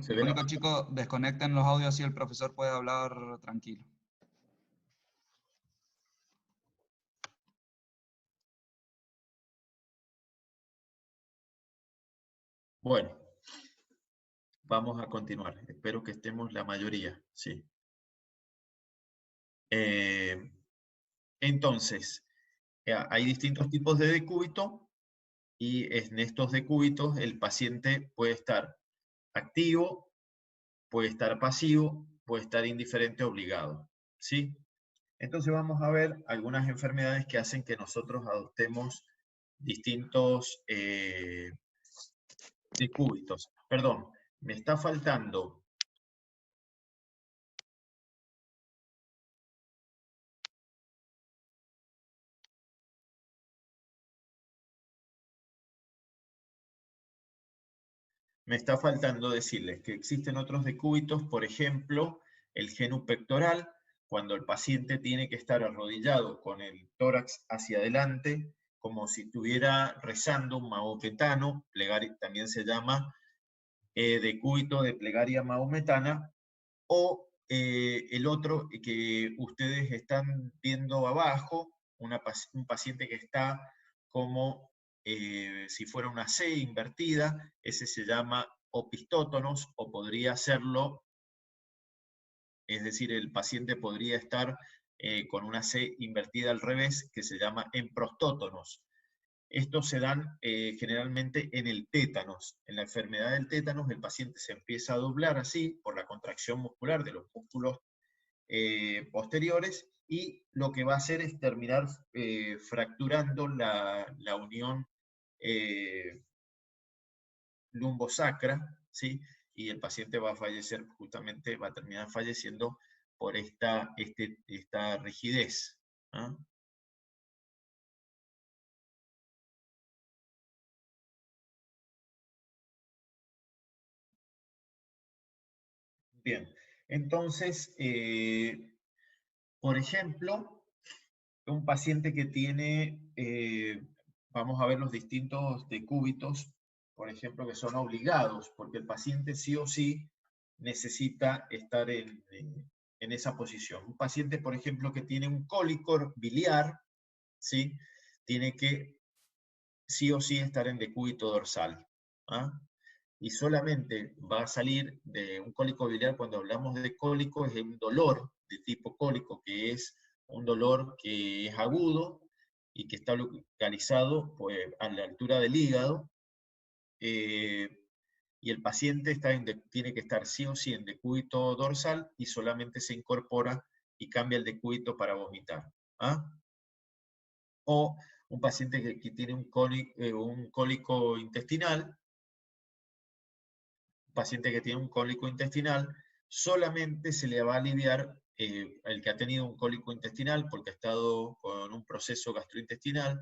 Se Lo ve la único, chicos, desconecten los audios así el profesor puede hablar tranquilo. Bueno, vamos a continuar. Espero que estemos la mayoría, sí. Entonces, hay distintos tipos de decúbito y en estos decúbitos el paciente puede estar activo, puede estar pasivo, puede estar indiferente obligado, ¿sí? Entonces vamos a ver algunas enfermedades que hacen que nosotros adoptemos distintos decúbitos. Perdón, me está faltando decirles que existen otros decúbitos, por ejemplo, el genu pectoral, cuando el paciente tiene que estar arrodillado con el tórax hacia adelante, como si estuviera rezando un maometano, también se llama decúbito de plegaria maometana, o el otro que ustedes están viendo abajo, un paciente que está como si fuera una C invertida, ese se llama opistótonos, o podría serlo, es decir, el paciente podría estar con una C invertida al revés, que se llama emprostótonos. Estos se dan generalmente en el tétanos. En la enfermedad del tétanos, el paciente se empieza a doblar así por la contracción muscular de los músculos posteriores, y lo que va a hacer es terminar fracturando la unión lumbosacra, ¿sí? Y el paciente va a fallecer, justamente va a terminar falleciendo por esta rigidez. ¿Ah? Bien, entonces, por ejemplo, un paciente que tiene, vamos a ver los distintos decúbitos, por ejemplo, que son obligados, porque el paciente sí o sí necesita estar en esa posición. Un paciente, por ejemplo, que tiene un cólico biliar, ¿sí? Tiene que sí o sí estar en decúbito dorsal. ¿Ah? Y solamente va a salir de un cólico biliar. Cuando hablamos de cólico, es un dolor de tipo cólico, que es un dolor que es agudo y que está localizado pues, a la altura del hígado, y el paciente tiene que estar sí o sí en decúbito dorsal, y solamente se incorpora y cambia el decúbito para vomitar. ¿Ah? O un paciente que tiene un cólico intestinal, paciente que tiene un cólico intestinal, solamente se le va a aliviar el que ha tenido un cólico intestinal porque ha estado con un proceso gastrointestinal,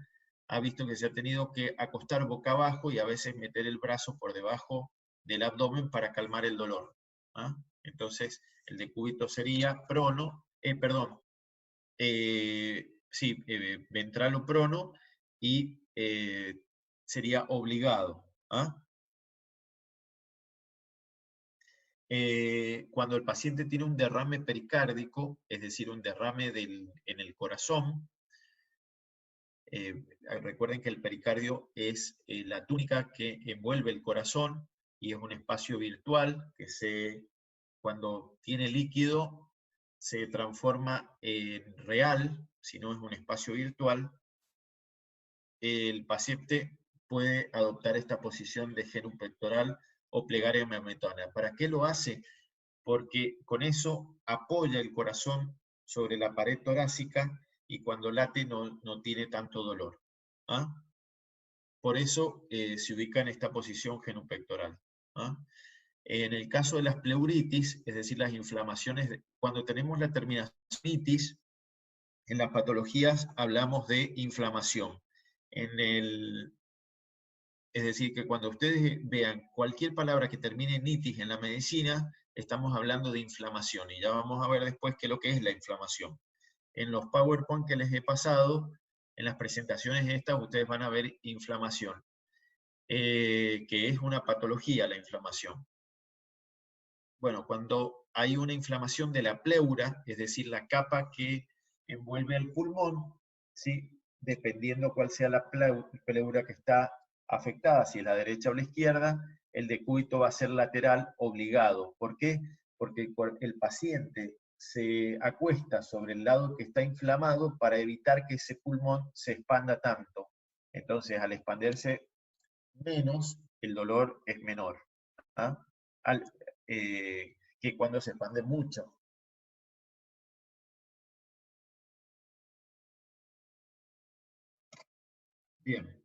ha visto que se ha tenido que acostar boca abajo y a veces meter el brazo por debajo del abdomen para calmar el dolor. ¿Ah? Entonces, el decúbito sería ventral o prono, y sería obligado. ¿Ah? Cuando el paciente tiene un derrame pericárdico, es decir, un derrame en el corazón, recuerden que el pericardio es la túnica que envuelve el corazón y es un espacio virtual que cuando tiene líquido se transforma en real, si no es un espacio virtual. El paciente puede adoptar esta posición de genu pectoral o plegaria maometana. ¿Para qué lo hace? Porque con eso apoya el corazón sobre la pared torácica y cuando late no tiene tanto dolor. ¿Ah? Por eso se ubica en esta posición genupectoral. ¿Ah? En el caso de las pleuritis, es decir, las inflamaciones, cuando tenemos la terminación itis, en las patologías hablamos de inflamación. Es decir, que cuando ustedes vean cualquier palabra que termine en itis en la medicina, estamos hablando de inflamación, y ya vamos a ver después qué es lo que es la inflamación. En los PowerPoint que les he pasado, en las presentaciones estas, ustedes van a ver inflamación, que es una patología la inflamación. Bueno, cuando hay una inflamación de la pleura, es decir, la capa que envuelve el pulmón, ¿sí? Dependiendo cuál sea la pleura que está afectada, si es la derecha o la izquierda, el decúbito va a ser lateral obligado. ¿Por qué? Porque el paciente se acuesta sobre el lado que está inflamado para evitar que ese pulmón se expanda tanto. Entonces, al expandirse menos, el dolor es menor. ¿Ah? Que cuando se expande mucho. Bien.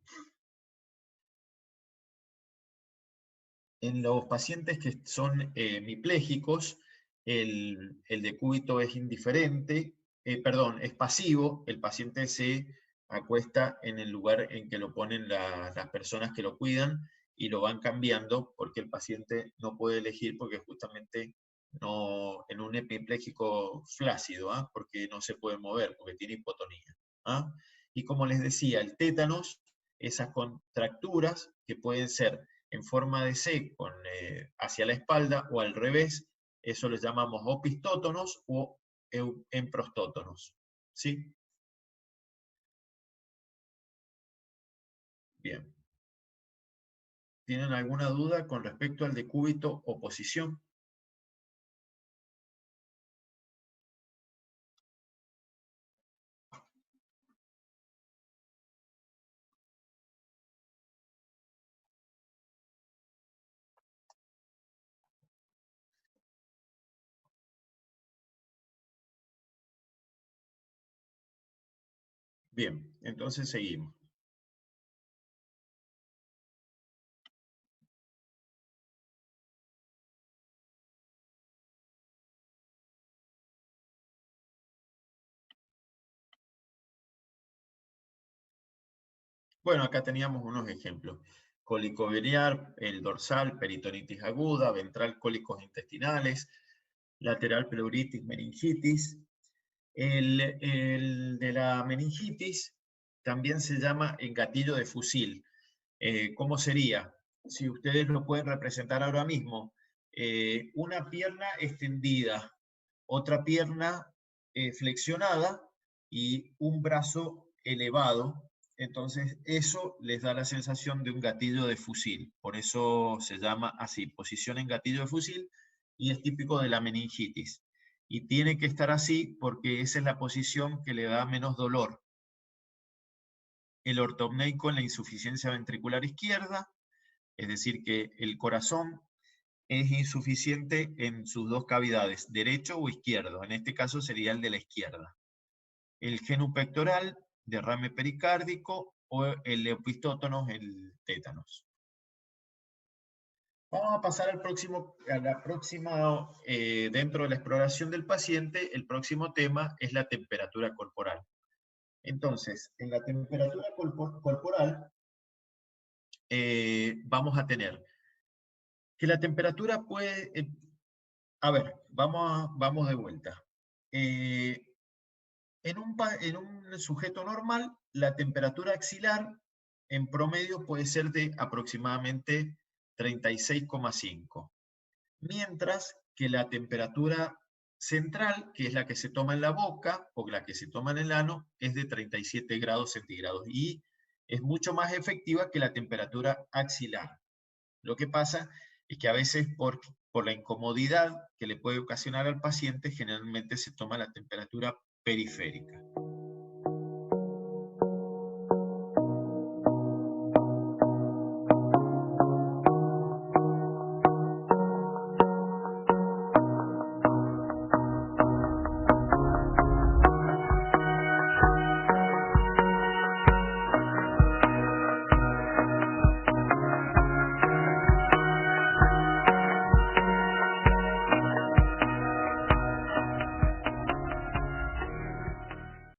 En los pacientes que son hemiplégicos, el decúbito es indiferente, perdón, es pasivo, el paciente se acuesta en el lugar en que lo ponen las personas que lo cuidan y lo van cambiando porque el paciente no puede elegir porque justamente no, en un hemipléjico flácido, ¿ah? Porque no se puede mover, porque tiene hipotonía. ¿Ah? Y como les decía, el tétanos, esas contracturas que pueden ser en forma de C hacia la espalda o al revés, eso le llamamos opistótonos o emprostótonos. ¿Sí? Bien. ¿Tienen alguna duda con respecto al decúbito o posición? Bien, entonces seguimos. Bueno, acá teníamos unos ejemplos. Cólico biliar, el dorsal, peritonitis aguda, ventral, cólicos intestinales, lateral pleuritis, meningitis. El de la meningitis también se llama gatillo de fusil. ¿Cómo sería? Si ustedes lo pueden representar ahora mismo, una pierna extendida, otra pierna flexionada y un brazo elevado. Entonces eso les da la sensación de un gatillo de fusil. Por eso se llama así, posición en gatillo de fusil, y es típico de la meningitis. Y tiene que estar así porque esa es la posición que le da menos dolor. El ortopneico en la insuficiencia ventricular izquierda, es decir, que el corazón es insuficiente en sus dos cavidades, derecho o izquierdo. En este caso sería el de la izquierda. El genupectoral, derrame pericárdico, o el epistótonos, el tétanos. Vamos a pasar al próximo, a la próxima, dentro de la exploración del paciente, el próximo tema es la temperatura corporal. Entonces, en la temperatura corporal vamos a tener que la temperatura puede... a ver, vamos de vuelta. En un sujeto normal, la temperatura axilar en promedio puede ser de aproximadamente 36,5. Mientras que la temperatura central, que es la que se toma en la boca o la que se toma en el ano, es de 37 grados centígrados y es mucho más efectiva que la temperatura axilar. Lo que pasa es que a veces por la incomodidad que le puede ocasionar al paciente, generalmente se toma la temperatura periférica.